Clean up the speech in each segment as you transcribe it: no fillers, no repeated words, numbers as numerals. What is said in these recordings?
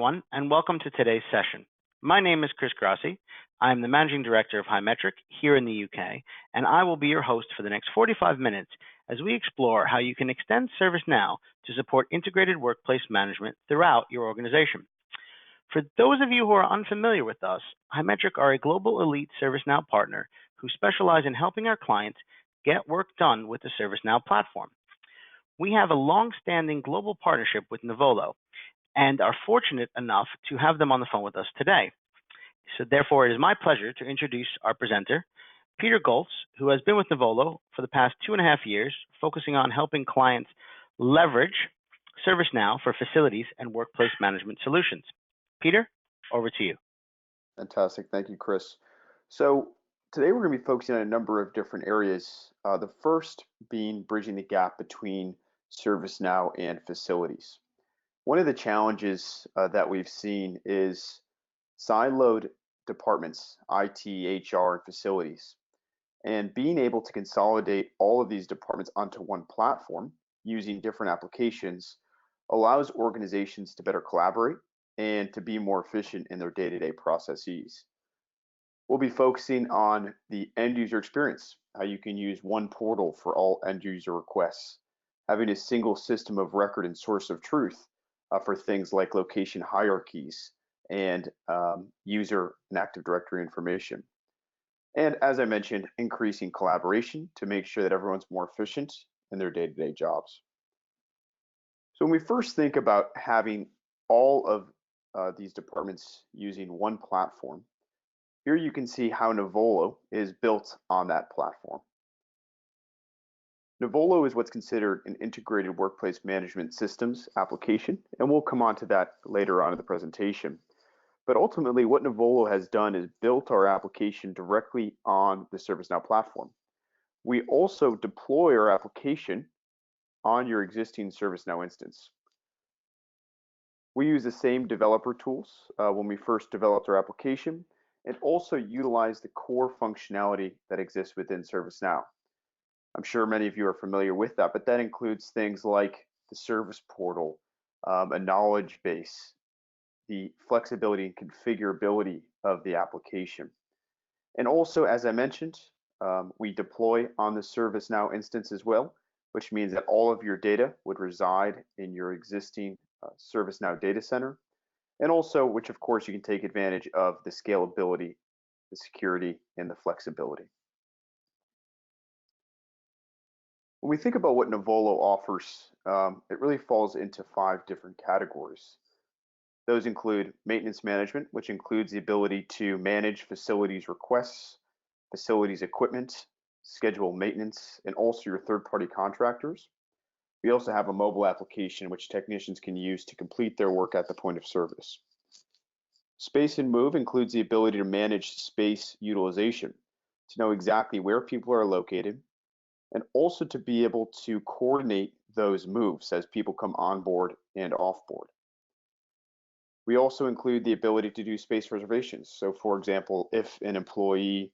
everyone, and welcome to today's session. My name is Chris Grassi. I'm the Managing Director of Highmetric here in the UK, and I will be your host for the next 45 minutes as we explore how you can extend ServiceNow to support integrated workplace management throughout your organization. For those of you who are unfamiliar with us, Highmetric are a global elite ServiceNow partner who specialize in helping our clients get work done with the ServiceNow platform. We have a long-standing global partnership with Nuvolo and are fortunate enough to have them on the phone with us today. So therefore, it is my pleasure to introduce our presenter, Peter Goltz, who has been with Nuvolo for the past 2.5 years, focusing on helping clients leverage ServiceNow for facilities and workplace management solutions. Peter, over to you. Fantastic. Thank you, Chris. So today we're going to be focusing on a number of different areas. The first being bridging the gap between ServiceNow and facilities. One of the challenges that we've seen is siloed departments, IT, HR, and facilities. And being able to consolidate all of these departments onto one platform using different applications allows organizations to better collaborate and to be more efficient in their day-to-day processes. We'll be focusing on the end user experience, how you can use one portal for all end user requests, having a single system of record and source of truth for things like location hierarchies and user and Active Directory information. And as I mentioned, increasing collaboration to make sure that everyone's more efficient in their day-to-day jobs. So when we first think about having all of these departments using one platform, here you can see how Nuvolo is built on that platform. Nuvolo is what's considered an integrated workplace management systems application, and we'll come on to that later on in the presentation. But ultimately, what Nuvolo has done is built our application directly on the ServiceNow platform. We also deploy our application on your existing ServiceNow instance. We use the same developer tools when we first developed our application, and also utilize the core functionality that exists within ServiceNow. I'm sure many of you are familiar with that, but that includes things like the service portal, a knowledge base, the flexibility and configurability of the application. And also, as I mentioned, we deploy on the ServiceNow instance as well, which means that all of your data would reside in your existing ServiceNow data center. And also, which of course you can take advantage of the scalability, the security, and the flexibility. When we think about what Nuvolo offers, it really falls into 5 different categories. Those include maintenance management, which includes the ability to manage facilities requests, facilities equipment, schedule maintenance, and also your third-party contractors. We also have a mobile application which technicians can use to complete their work at the point of service. Space and Move includes the ability to manage space utilization, to know exactly where people are located, and also to be able to coordinate those moves as people come on board and off board. We also include the ability to do space reservations. So for example, if an employee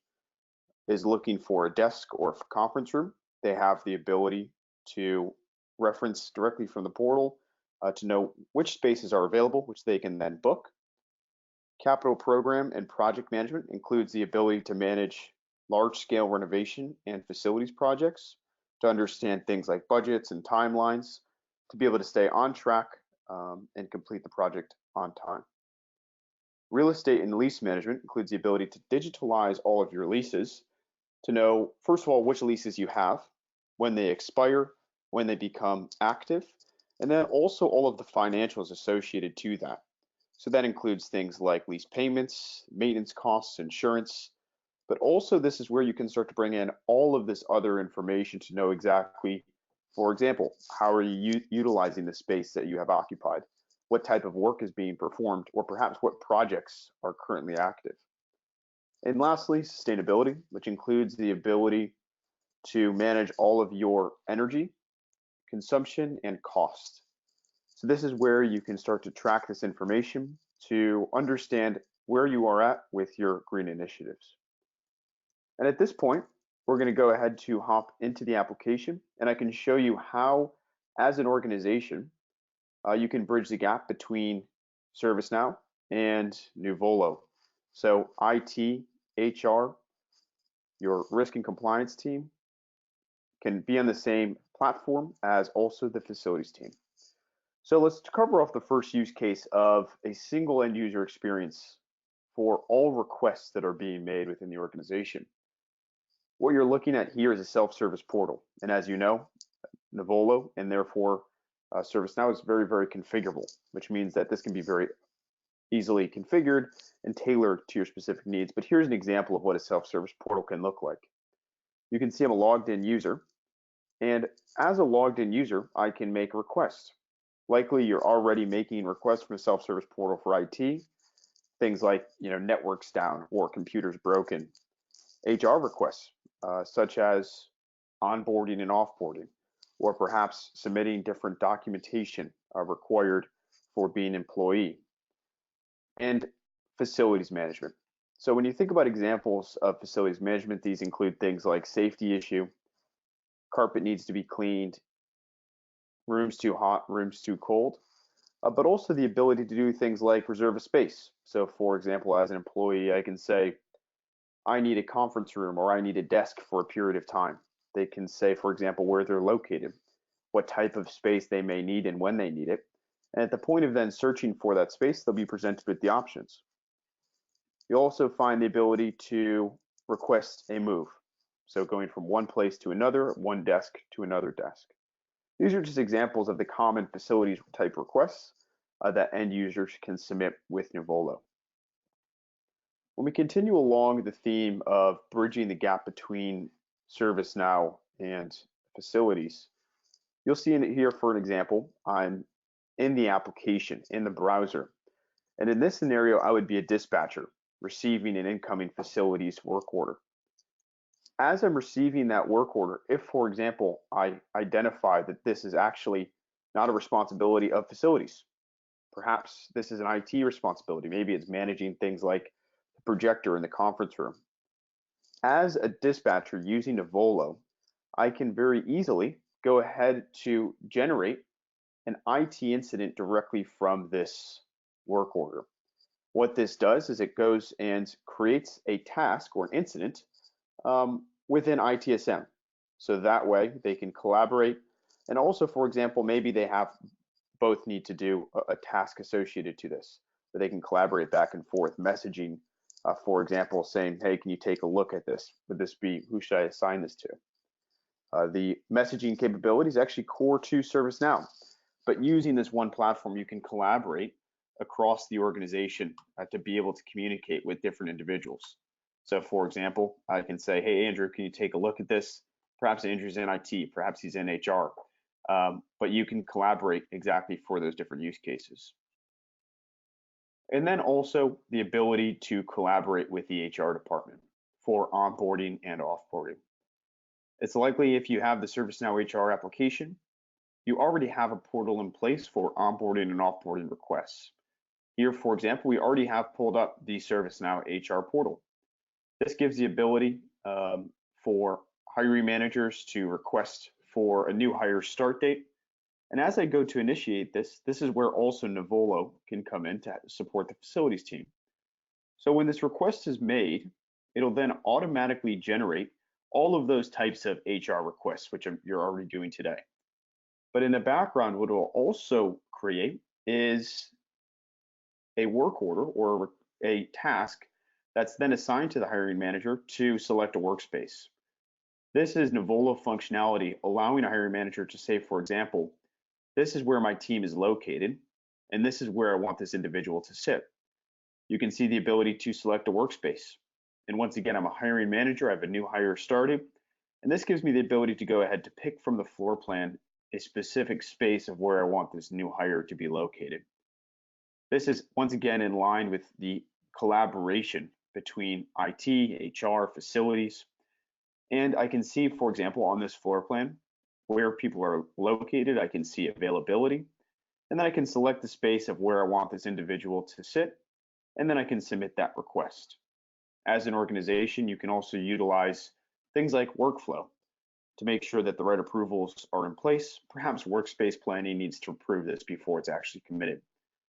is looking for a desk or a conference room, they have the ability to reference directly from the portal to know which spaces are available, which they can then book. Capital program and project management includes the ability to manage large-scale renovation and facilities projects, to understand things like budgets and timelines, to be able to stay on track and complete the project on time. Real estate and lease management includes the ability to digitalize all of your leases, to know, first of all, which leases you have, when they expire, when they become active, and then also all of the financials associated to that. So that includes things like lease payments, maintenance costs, insurance, but also this is where you can start to bring in all of this other information to know exactly, for example, how are you utilizing the space that you have occupied, what type of work is being performed, or perhaps what projects are currently active. And lastly, sustainability, which includes the ability to manage all of your energy, consumption, and cost. So this is where you can start to track this information to understand where you are at with your green initiatives. And at this point, we're going to go ahead to hop into the application, and I can show you how, as an organization, you can bridge the gap between ServiceNow, and Nuvolo. So IT, HR, your risk and compliance team can be on the same platform as also the facilities team. So let's cover off the first use case of a single end user experience for all requests that are being made within the organization. What you're looking at here is a self-service portal. And as you know, Nuvolo and therefore ServiceNow is very, very configurable, which means that this can be very easily configured and tailored to your specific needs. But here's an example of what a self-service portal can look like. You can see I'm a logged in user, and as a logged in user, I can make requests. Likely you're already making requests from a self-service portal for IT, things like networks down or computers broken, HR requests such as onboarding and offboarding, or perhaps submitting different documentation required for being an employee, and facilities management. So when you think about examples of facilities management, these include things like safety issue, carpet needs to be cleaned, rooms too hot, rooms too cold, but also the ability to do things like reserve a space. So for example, as an employee, I can say, I need a conference room or I need a desk for a period of time. They can say, for example, where they're located, what type of space they may need and when they need it. And at the point of then searching for that space, they'll be presented with the options. You'll also find the ability to request a move. So going from one place to another, one desk to another desk. These are just examples of the common facilities type requests that end users can submit with Nuvolo. When we continue along the theme of bridging the gap between ServiceNow and facilities, you'll see in here, for an example, I'm in the application, in the browser. And in this scenario, I would be a dispatcher receiving an incoming facilities work order. As I'm receiving that work order, if, for example, I identify that this is actually not a responsibility of facilities, perhaps this is an IT responsibility, maybe it's managing things like the projector in the conference room. As a dispatcher using Nuvolo, I can very easily go ahead to generate an IT incident directly from this work order. What this does is it goes and creates a task or an incident within ITSM. So that way they can collaborate. And also, for example, maybe they have both need to do a task associated to this, where they can collaborate back and forth, messaging, for example, saying, hey, can you take a look at this? Would this be, who should I assign this to? The messaging capability is actually core to ServiceNow, but using this one platform, you can collaborate across the organization to be able to communicate with different individuals. So for example, I can say, hey, Andrew, can you take a look at this? Perhaps Andrew's in IT, perhaps he's in HR, but you can collaborate exactly for those different use cases. And then also the ability to collaborate with the HR department for onboarding and offboarding. It's likely if you have the ServiceNow HR application, you already have a portal in place for onboarding and offboarding requests. Here, for example, we already have pulled up the ServiceNow HR portal. This gives the ability for hiring managers to request for a new hire start date. And as I go to initiate this, this is where also Nuvolo can come in to support the facilities team. So when this request is made, it'll then automatically generate all of those types of HR requests, which you're already doing today. But in the background, what it will also create is a work order or a task that's then assigned to the hiring manager to select a workspace. This is Nuvolo functionality, allowing a hiring manager to say, for example, this is where my team is located, and this is where I want this individual to sit. You can see the ability to select a workspace. And once again, I'm a hiring manager, I have a new hire started, and this gives me the ability to go ahead to pick from the floor plan a specific space of where I want this new hire to be located. This is once again in line with the collaboration between IT, HR, facilities, and I can see, for example, on this floor plan, where people are located, I can see availability, and then I can select the space of where I want this individual to sit, and then I can submit that request. As an organization, you can also utilize things like workflow to make sure that the right approvals are in place. Perhaps workspace planning needs to approve this before it's actually committed.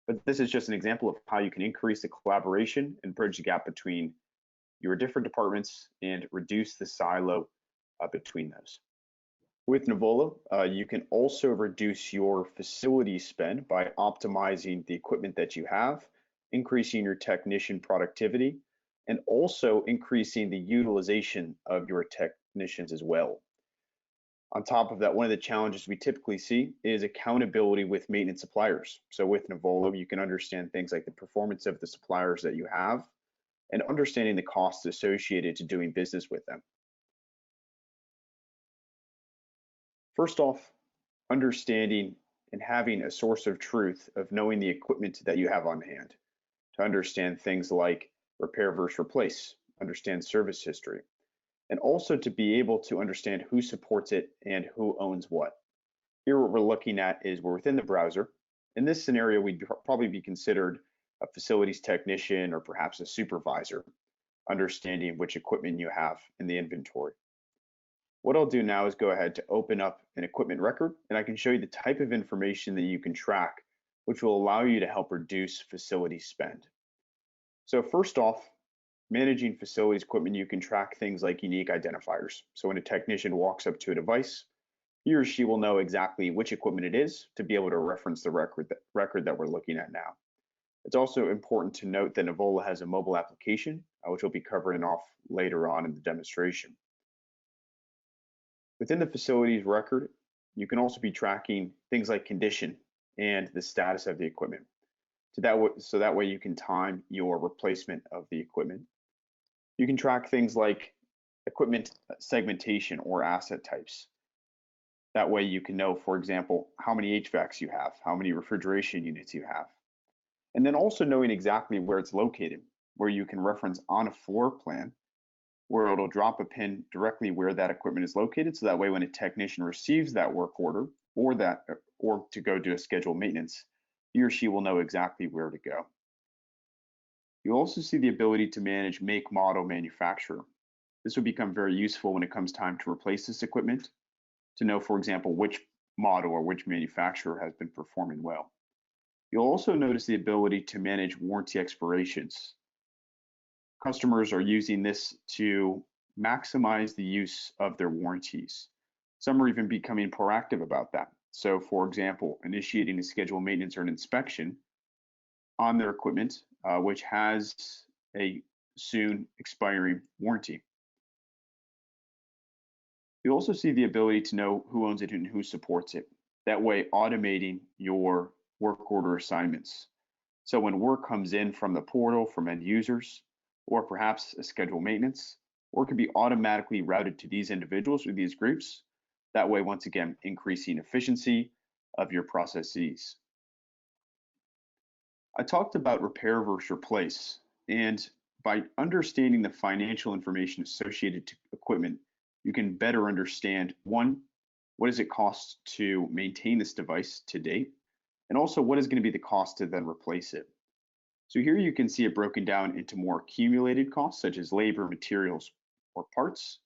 But this is just an example of how you can increase the collaboration and bridge the gap between your different departments and reduce the silo between those. With Nuvolo, you can also reduce your facility spend by optimizing the equipment that you have, increasing your technician productivity, and also increasing the utilization of your technicians as well. On top of that, one of the challenges we typically see is accountability with maintenance suppliers. So with Nuvolo, you can understand things like the performance of the suppliers that you have and understanding the costs associated to doing business with them. First off, understanding and having a source of truth of knowing the equipment that you have on hand to understand things like repair versus replace, understand service history, and also to be able to understand who supports it and who owns what. Here what we're looking at is we're within the browser. In this scenario, we'd probably be considered a facilities technician or perhaps a supervisor, understanding which equipment you have in the inventory. What I'll do now is go ahead to open up an equipment record, and I can show you the type of information that you can track, which will allow you to help reduce facility spend. So first off, managing facilities equipment, you can track things like unique identifiers. So when a technician walks up to a device, he or she will know exactly which equipment it is to be able to reference the record that we're looking at now. It's also important to note that Nuvolo has a mobile application, which we'll be covering off later on in the demonstration. Within the facilities record, you can also be tracking things like condition and the status of the equipment. So that way you can time your replacement of the equipment. You can track things like equipment segmentation or asset types. That way you can know, for example, how many HVACs you have, how many refrigeration units you have. And then also knowing exactly where it's located, where you can reference on a floor plan, where it'll drop a pin directly where that equipment is located. So that way when a technician receives that work order or to go do a scheduled maintenance, he or she will know exactly where to go. You'll also see the ability to manage make, model, manufacturer. This will become very useful when it comes time to replace this equipment, to know, for example, which model or which manufacturer has been performing well. You'll also notice the ability to manage warranty expirations. Customers are using this to maximize the use of their warranties. Some are even becoming proactive about that. So for example, initiating a scheduled maintenance or an inspection on their equipment, which has a soon expiring warranty. You'll also see the ability to know who owns it and who supports it. That way, automating your work order assignments. So when work comes in from the portal from end users, or perhaps a scheduled maintenance, work can be automatically routed to these individuals or these groups. That way, once again, increasing efficiency of your processes. I talked about repair versus replace, and by understanding the financial information associated to equipment, you can better understand, one, what does it cost to maintain this device to date, and also what is going to be the cost to then replace it. So here you can see it broken down into more accumulated costs, such as labor, materials, or parts,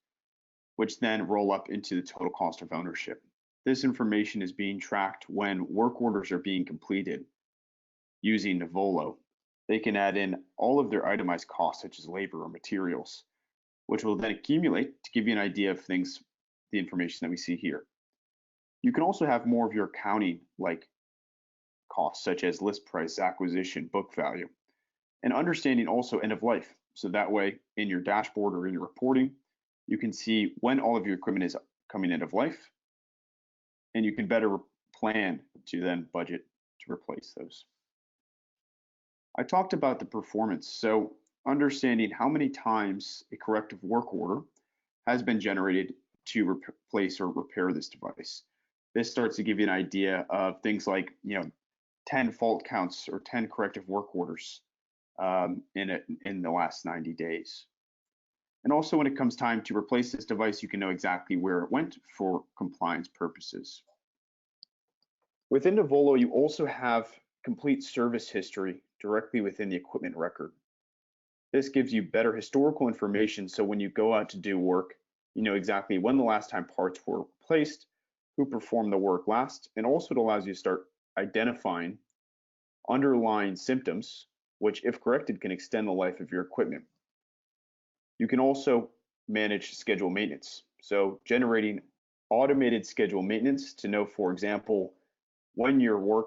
which then roll up into the total cost of ownership. This information is being tracked when work orders are being completed using Nuvolo. They can add in all of their itemized costs, such as labor or materials, which will then accumulate to give you an idea of things, the information that we see here. You can also have more of your accounting like costs, such as list price, acquisition, book value, and understanding also end of life. So that way in your dashboard or in your reporting, you can see when all of your equipment is coming end of life, and you can better plan to then budget to replace those. I talked about the performance. So understanding how many times a corrective work order has been generated to replace or repair this device. This starts to give you an idea of things like, 10 fault counts or 10 corrective work orders in the last 90 days. And also when it comes time to replace this device, you can know exactly where it went for compliance purposes. Within Nuvolo, you also have complete service history directly within the equipment record. This gives you better historical information, so when you go out to do work, you know exactly when the last time parts were replaced, who performed the work last, and also it allows you to start identifying underlying symptoms, which if corrected can extend the life of your equipment. You can also manage schedule maintenance. So generating automated schedule maintenance to know, for example, when your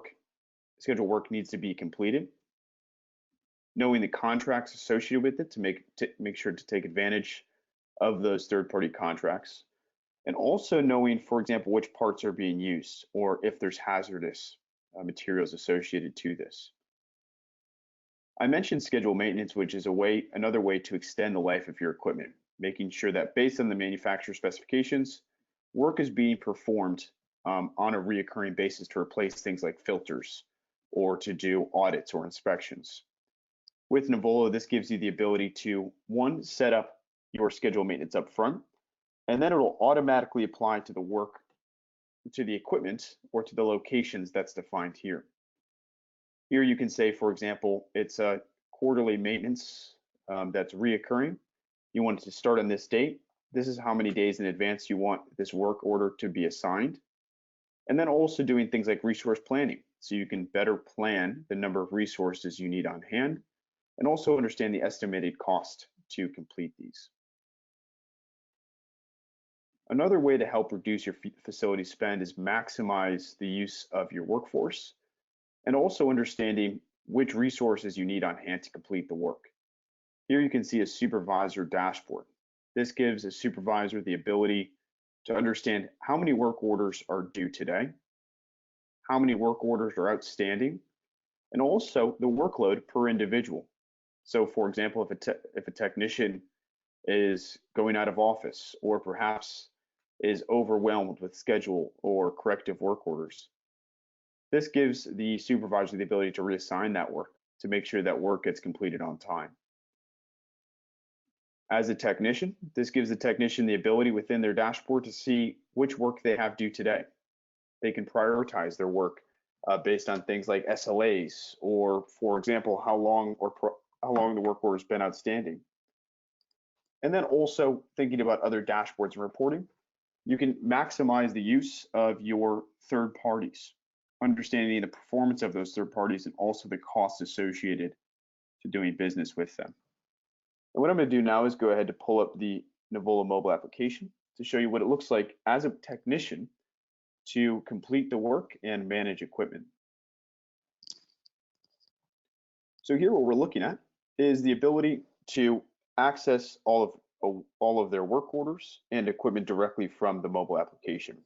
schedule work needs to be completed, knowing the contracts associated with it to make sure to take advantage of those third-party contracts, and also knowing, for example, which parts are being used or if there's hazardous materials associated to this. I mentioned schedule maintenance, which is another way to extend the life of your equipment, making sure that based on the manufacturer specifications, work is being performed on a reoccurring basis to replace things like filters or to do audits or inspections. With Nuvolo, this gives you the ability to, one, set up your schedule maintenance up front, and then it'll automatically apply to the work, to the equipment, or to the locations that's defined here. Here you can say, for example, it's a quarterly maintenance that's reoccurring. You want it to start on this date. This is how many days in advance you want this work order to be assigned. And then also doing things like resource planning, so you can better plan the number of resources you need on hand, and also understand the estimated cost to complete these. Another way to help reduce your facility spend is maximize the use of your workforce, and also understanding which resources you need on hand to complete the work. Here you can see a Supervisor Dashboard. This gives a supervisor the ability to understand how many work orders are due today, how many work orders are outstanding, and also the workload per individual. So for example, if a technician is going out of office or perhaps is overwhelmed with schedule or corrective work orders, this gives the supervisor the ability to reassign that work to make sure that work gets completed on time. As a technician, this gives the technician the ability within their dashboard to see which work they have due today. They can prioritize their work based on things like SLAs, or for example, how long the work order has been outstanding. And then also thinking about other dashboards and reporting, you can maximize the use of your third parties, understanding the performance of those third parties and also the costs associated to doing business with them. And what I'm going to do now is go ahead to pull up the Nuvolo mobile application to show you what it looks like as a technician to complete the work and manage equipment. So here what we're looking at is the ability to access all of their work orders and equipment directly from the mobile application.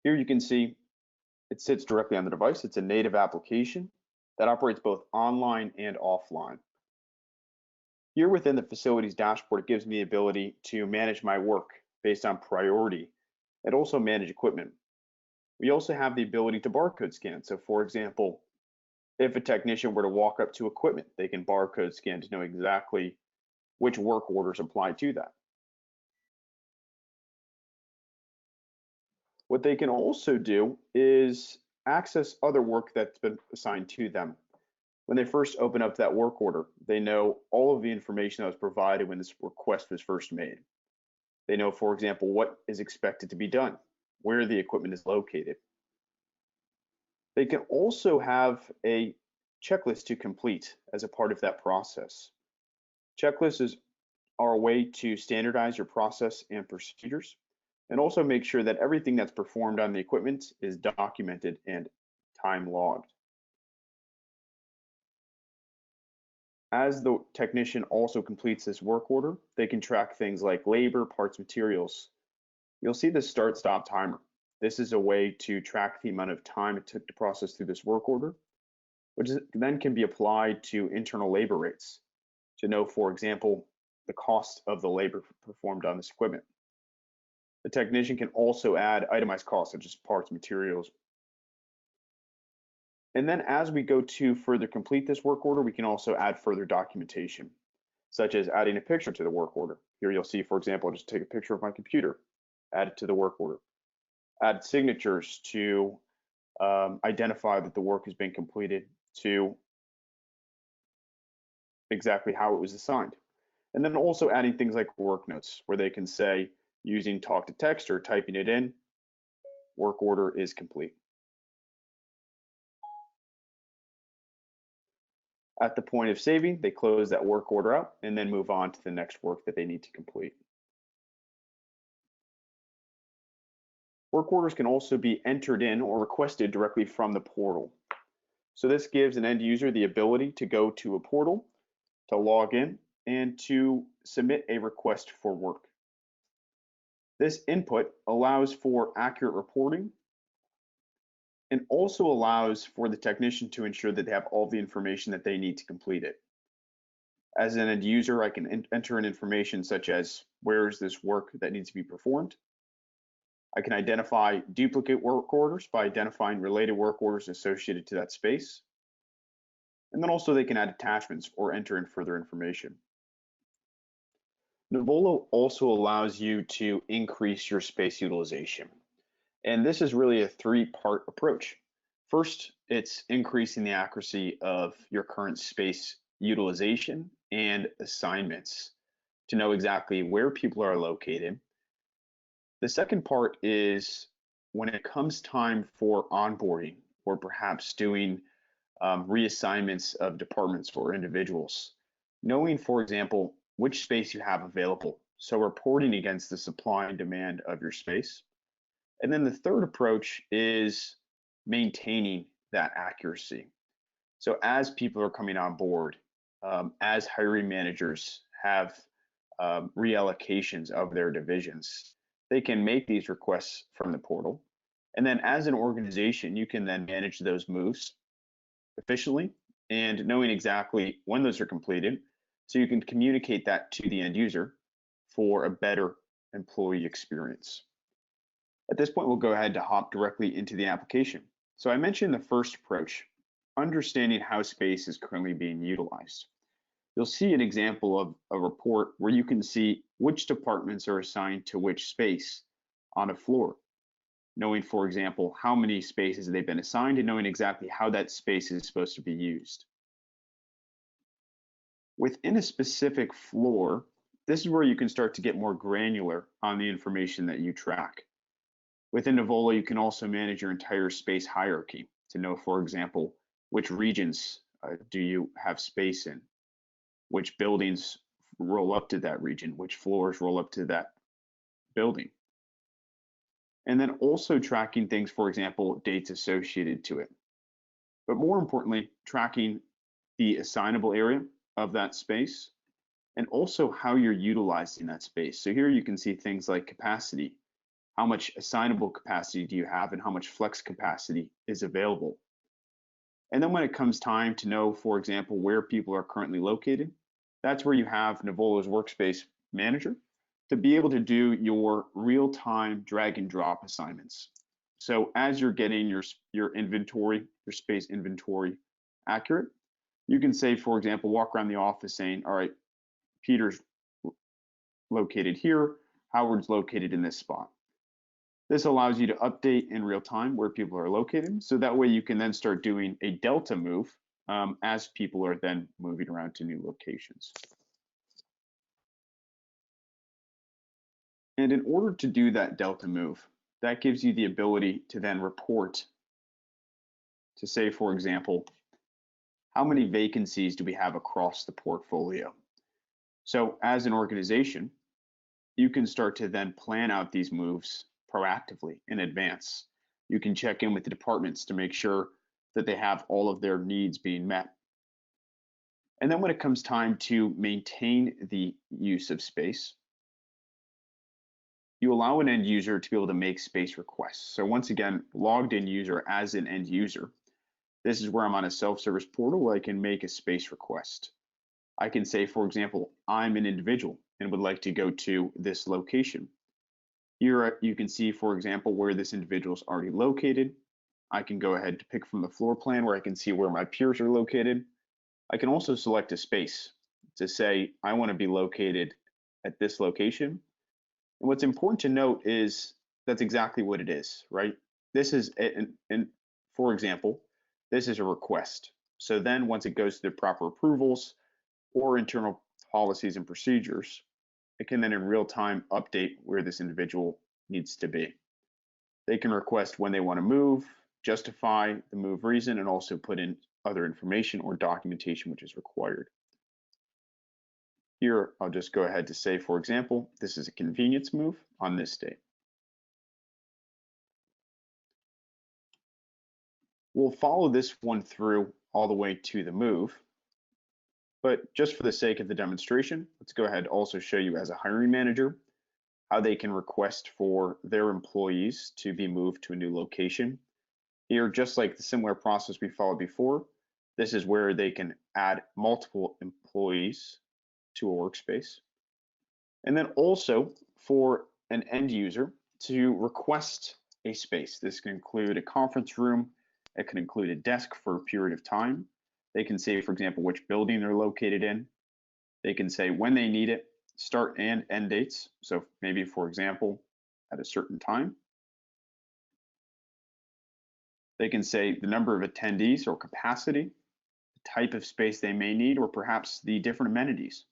Here you can see it sits directly on the device. It's a native application that operates both online and offline. Here within the facilities dashboard, it gives me the ability to manage my work based on priority and also manage equipment. We also have the ability to barcode scan. So for example, if a technician were to walk up to equipment, they can barcode scan to know exactly which work orders apply to that. What they can also do is access other work that's been assigned to them. When they first open up that work order, they know all of the information that was provided when this request was first made. They know, for example, what is expected to be done, where the equipment is located. They can also have a checklist to complete as a part of that process. Checklists are a way to standardize your process and procedures, and also make sure that everything that's performed on the equipment is documented and time logged. As the technician also completes this work order, they can track things like labor, parts, materials. You'll see the start-stop timer. This is a way to track the amount of time it took to process through this work order, which then can be applied to internal labor rates to know, for example, the cost of the labor performed on this equipment. The technician can also add itemized costs such as parts, materials. And then as we go to further complete this work order, we can also add further documentation, such as adding a picture to the work order. Here you'll see, for example, just take a picture of my computer, add it to the work order. Add signatures to identify that the work has been completed to exactly how it was assigned. And then also adding things like work notes, where they can say, using talk to text or typing it in, work order is complete. At the point of saving, they close that work order out and then move on to the next work that they need to complete. Work orders can also be entered in or requested directly from the portal. So this gives an end user the ability to go to a portal, to log in, and to submit a request for work. This input allows for accurate reporting and also allows for the technician to ensure that they have all the information that they need to complete it. As an end user, I can enter in information such as where is this work that needs to be performed. I can identify duplicate work orders by identifying related work orders associated to that space. And then also they can add attachments or enter in further information. Nuvolo also allows you to increase your space utilization. And this is really a three-part approach. First, it's increasing the accuracy of your current space utilization and assignments to know exactly where people are located. The second part is when it comes time for onboarding or perhaps doing reassignments of departments or individuals, knowing, for example, which space you have available. So reporting against the supply and demand of your space. And then the third approach is maintaining that accuracy. So as people are coming on board, as hiring managers have reallocations of their divisions, they can make these requests from the portal. And then as an organization, you can then manage those moves efficiently and knowing exactly when those are completed, so you can communicate that to the end user for a better employee experience. At this point, we'll go ahead to hop directly into the application. So I mentioned the first approach, understanding how space is currently being utilized. You'll see an example of a report where you can see which departments are assigned to which space on a floor, knowing, for example, how many spaces they've been assigned and knowing exactly how that space is supposed to be used. Within a specific floor, this is where you can start to get more granular on the information that you track. Within Nuvolo, you can also manage your entire space hierarchy to know, for example, which regions do you have space in, which buildings roll up to that region, which floors roll up to that building. And then also tracking things, for example, dates associated to it. But more importantly, tracking the assignable area of that space and also how you're utilizing that space. So here you can see things like capacity. How much assignable capacity do you have and how much flex capacity is available? And then when it comes time to know, for example, where people are currently located, that's where you have Nuvolo's Workspace Manager to be able to do your real-time drag and drop assignments. So as you're getting your inventory, your space inventory accurate, you can say, for example, walk around the office saying, all right, Peter's located here, Howard's located in this spot. This allows you to update in real time where people are located. So that way you can then start doing a delta move as people are then moving around to new locations. And in order to do that delta move, that gives you the ability to then report to say, for example, how many vacancies do we have across the portfolio? So as an organization, you can start to then plan out these moves proactively in advance. You can check in with the departments to make sure that they have all of their needs being met. And then when it comes time to maintain the use of space, you allow an end user to be able to make space requests. So once again, logged in user as an end user, this is where I'm on a self-service portal where I can make a space request. I can say, for example, I'm an individual and would like to go to this location. Here you can see, for example, where this individual is already located. I can go ahead to pick from the floor plan where I can see where my peers are located. I can also select a space to say, I want to be located at this location. And what's important to note is that's exactly what it is, right? This is, for example, this is a request. So then once it goes through the proper approvals or internal policies and procedures, it can then in real time update where this individual needs to be. They can request when they want to move, justify the move reason, and also put in other information or documentation which is required. Here, I'll just go ahead to say, for example, this is a convenience move on this date. We'll follow this one through all the way to the move, but just for the sake of the demonstration, let's go ahead and also show you as a hiring manager how they can request for their employees to be moved to a new location. Here, just like the similar process we followed before, this is where they can add multiple employees to a workspace. And then also for an end user to request a space. This can include a conference room, it can include a desk for a period of time. They can say, for example, which building they're located in. They can say when they need it, start and end dates. So maybe, for example, at a certain time. They can say the number of attendees or capacity, the type of space they may need, or perhaps the different amenities.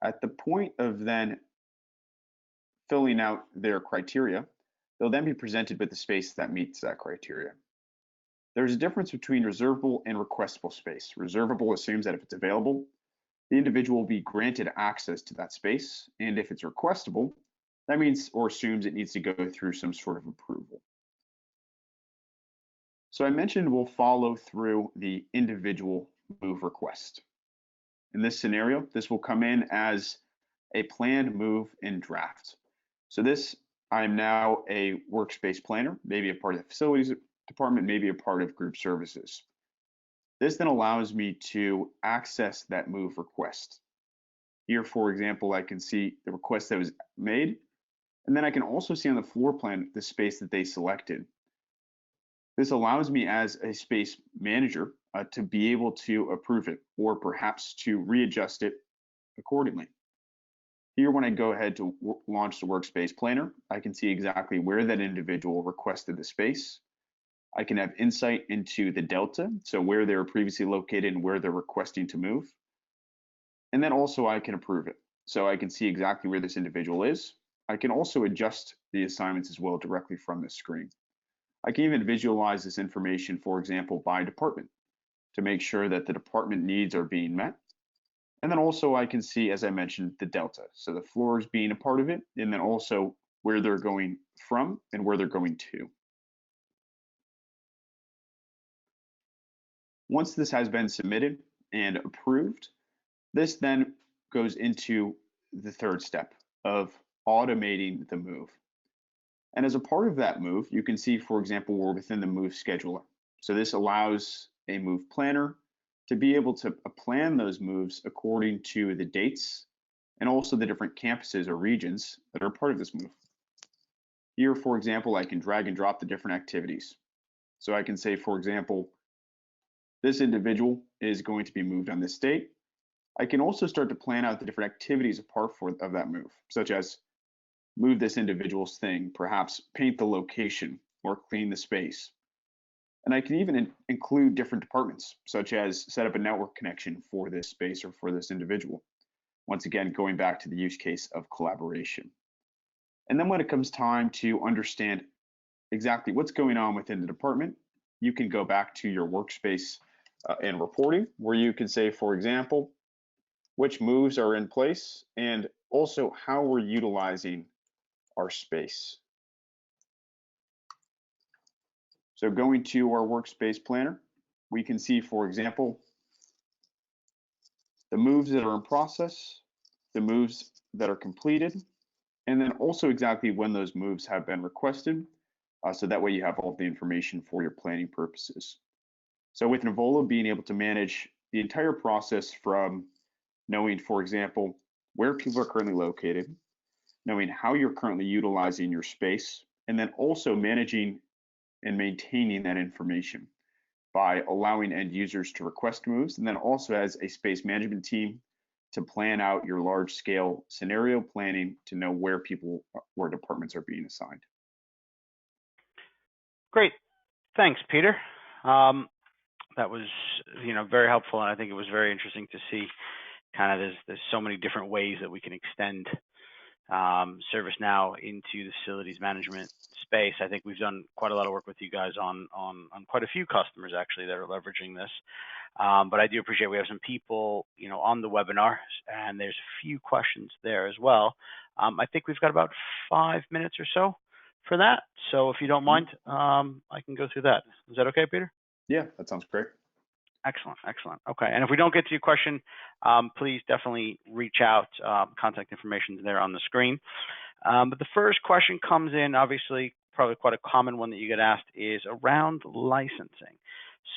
At the point of then filling out their criteria, they'll then be presented with the space that meets that criteria. There's a difference between reservable and requestable space. Reservable assumes that if it's available, the individual will be granted access to that space, and if it's requestable, that means or assumes it needs to go through some sort of approval. So I mentioned we'll follow through the individual move request. In this scenario, this will come in as a planned move in draft. So this, I'm now a workspace planner, maybe a part of the facilities department, maybe a part of group services. This then allows me to access that move request. Here, for example, I can see the request that was made, and then I can also see on the floor plan the space that they selected. This allows me as a space manager to be able to approve it or perhaps to readjust it accordingly. Here, when I go ahead to launch the workspace planner, I can see exactly where that individual requested the space. I can have insight into the delta, so where they were previously located and where they're requesting to move. And then also I can approve it. So I can see exactly where this individual is. I can also adjust the assignments as well directly from this screen. I can even visualize this information, for example, by department to make sure that the department needs are being met. And then also I can see, as I mentioned, the delta. So the floors being a part of it, and then also where they're going from and where they're going to. Once this has been submitted and approved, this then goes into the third step of automating the move. And as a part of that move, you can see, for example, we're within the move scheduler. So this allows a move planner to be able to plan those moves according to the dates and also the different campuses or regions that are part of this move. Here, for example, I can drag and drop the different activities. So I can say, for example, this individual is going to be moved on this date. I can also start to plan out the different activities apart of that move, such as move this individual's thing, perhaps paint the location or clean the space. And I can even include different departments, such as set up a network connection for this space or for this individual. Once again, going back to the use case of collaboration. And then when it comes time to understand exactly what's going on within the department, you can go back to your workspace and reporting, where you can say, for example, which moves are in place and also how we're utilizing our space. So going to our workspace planner, we can see, for example, the moves that are in process, the moves that are completed, and then also exactly when those moves have been requested. So that way you have all the information for your planning purposes. So with Nuvolo, being able to manage the entire process from knowing, for example, where people are currently located, knowing how you're currently utilizing your space, and then also managing and maintaining that information by allowing end users to request moves, and then also as a space management team to plan out your large scale scenario planning to know where departments are being assigned. Great. Thanks, Peter. That was, very helpful, and I think it was very interesting to see kind of there's so many different ways that we can extend ServiceNow into the facilities management space. I think we've done quite a lot of work with you guys on quite a few customers actually that are leveraging this. But I do appreciate we have some people, on the webinar, and there's a few questions there as well. I think we've got about 5 minutes or so for that. So if you don't mind, I can go through that. Is that okay, Peter? Yeah, that sounds great. Excellent, excellent. Okay, and if we don't get to your question, please definitely reach out. Contact information is there on the screen. But the first question comes in, obviously, probably quite a common one that you get asked, is around licensing.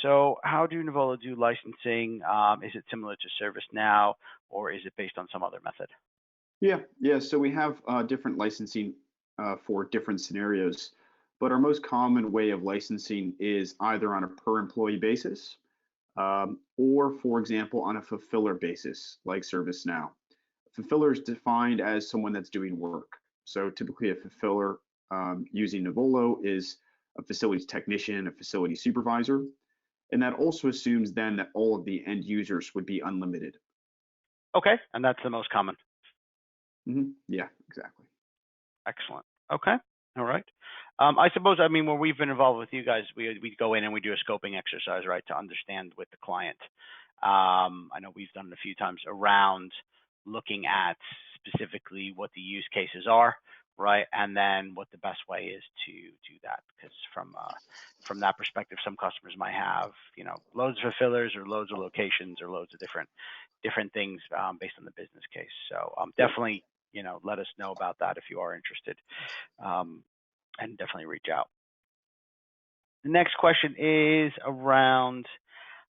So how do Nuvolo do licensing? Is it similar to ServiceNow, or is it based on some other method? Yeah. So we have different licensing for different scenarios, but our most common way of licensing is either on a per employee basis, or, for example, on a fulfiller basis, like ServiceNow. Fulfiller is defined as someone that's doing work. So typically a fulfiller using Nuvolo is a facilities technician, a facility supervisor, and that also assumes then that all of the end users would be unlimited. Okay, and that's the most common. Yeah, exactly. Excellent. Okay, all right. I suppose, when we've been involved with you guys, we go in and we do a scoping exercise, right, to understand with the client. I know we've done it a few times around looking at specifically what the use cases are, right, and then what the best way is to do that. Because from that perspective, some customers might have, loads of fulfillers or loads of locations or loads of different things based on the business case. So definitely, let us know about that if you are interested. And definitely reach out. The next question is around,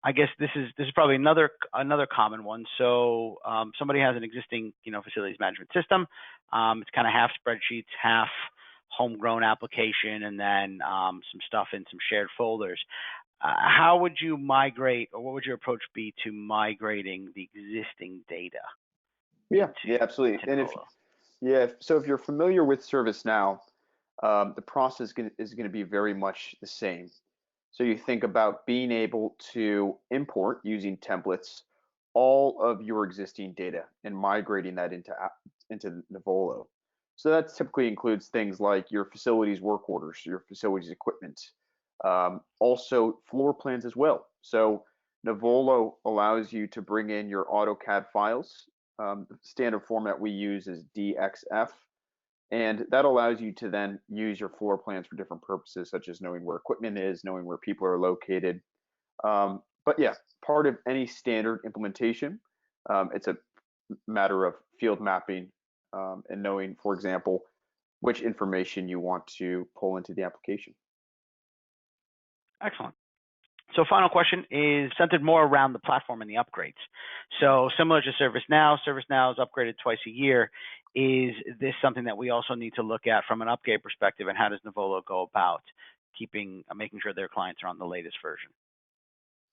I guess this is probably another common one. So somebody has an existing facilities management system. It's kind of half spreadsheets, half homegrown application, and then some stuff in some shared folders. How would you migrate, or what would your approach be to migrating the existing data? Yeah, absolutely. And so if you're familiar with ServiceNow, the process is going to be very much the same. So you think about being able to import using templates all of your existing data and migrating that into Nuvolo. So that typically includes things like your facilities work orders, your facilities equipment, also floor plans as well. So Nuvolo allows you to bring in your AutoCAD files. The standard format we use is DXF. And that allows you to then use your floor plans for different purposes, such as knowing where equipment is, knowing where people are located. But yeah, part of any standard implementation, it's a matter of field mapping and knowing, for example, which information you want to pull into the application. Excellent. So final question is centered more around the platform and the upgrades. So similar to ServiceNow, ServiceNow is upgraded twice a year. Is this something that we also need to look at from an upgrade perspective, and how does Nuvolo go about making sure their clients are on the latest version?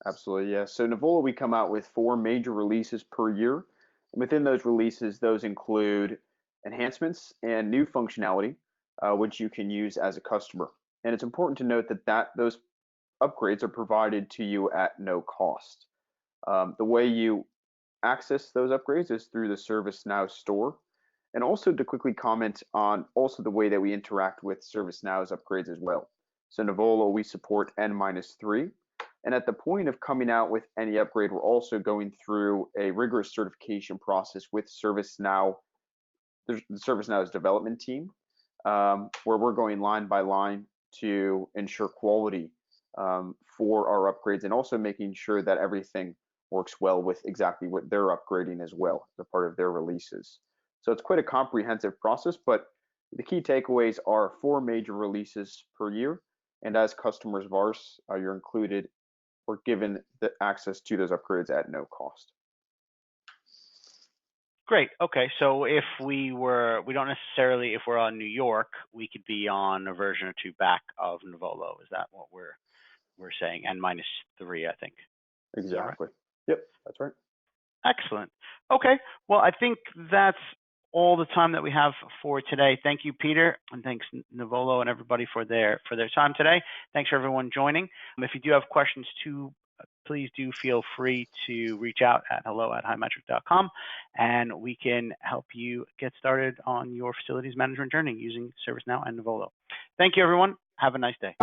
Absolutely, yeah. So Nuvolo, we come out with 4 major releases per year. And within those releases, those include enhancements and new functionality, which you can use as a customer. And it's important to note that those upgrades are provided to you at no cost. The way you access those upgrades is through the ServiceNow store. And also to quickly comment on also the way that we interact with ServiceNow's upgrades as well. So Nuvolo, we support N-3. And at the point of coming out with any upgrade, we're also going through a rigorous certification process with ServiceNow, the ServiceNow's development team, where we're going line by line to ensure quality for our upgrades, and also making sure that everything works well with exactly what they're upgrading as well as a part of their releases. So it's quite a comprehensive process, but the key takeaways are 4 major releases per year. And as customers of ours, you're included or given the access to those upgrades at no cost. Great. Okay. So if we don't necessarily, if we're on New York, we could be on a version or 2 back of Nuvolo. Is that what we're saying? N-3, I think. Exactly. Right? Yep, that's right. Excellent. Okay. Well, I think that's all the time that we have for today. Thank you, Peter, and thanks Nuvolo and everybody for their time today. Thanks for everyone joining. If you do have questions too, please do feel free to reach out at hello@highmetric.com, and we can help you get started on your facilities management journey using ServiceNow and Nuvolo. Thank you, everyone. Have a nice day.